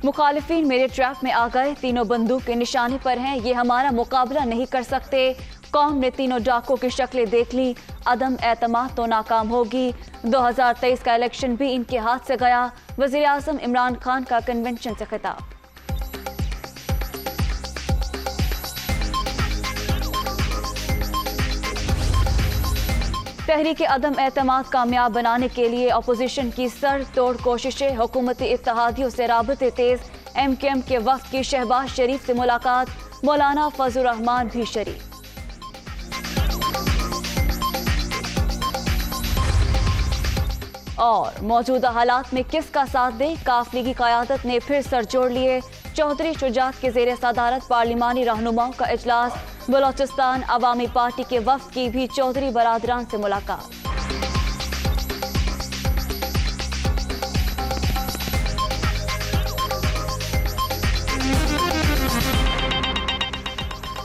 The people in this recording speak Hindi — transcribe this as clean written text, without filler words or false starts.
मुखालिफिन मेरे ट्रैप में आ गए, तीनों बंदूक के निशाने पर हैं, ये हमारा मुकाबला नहीं कर सकते। कौम ने तीनों डाकों की शक्लें देख ली, अदम एतमाद तो नाकाम होगी। 2023 का इलेक्शन भी इनके हाथ से गया। वज़ीर आज़म इमरान खान का कन्वेंशन से खिताब। तहरीक अदम एतमाद कामयाब बनाने के लिए अपोजिशन की सर तोड़ कोशिशें, हुकूमती इत्तेहादियों से राबते तेज। MKM के वक्त की शहबाज शरीफ से मुलाकात, मौलाना फजलुर रहमान भी शरीक। और मौजूदा हालात में किसका साथ दे, काफ लीगी क़यादत ने फिर सर जोड़ लिए। चौधरी शुजात के ज़ेर सदारत पार्लिमानी रहनुमाओं का इजलास। बलोचिस्तान अवामी पार्टी के वफ्द की भी चौधरी बरादरान से मुलाकात।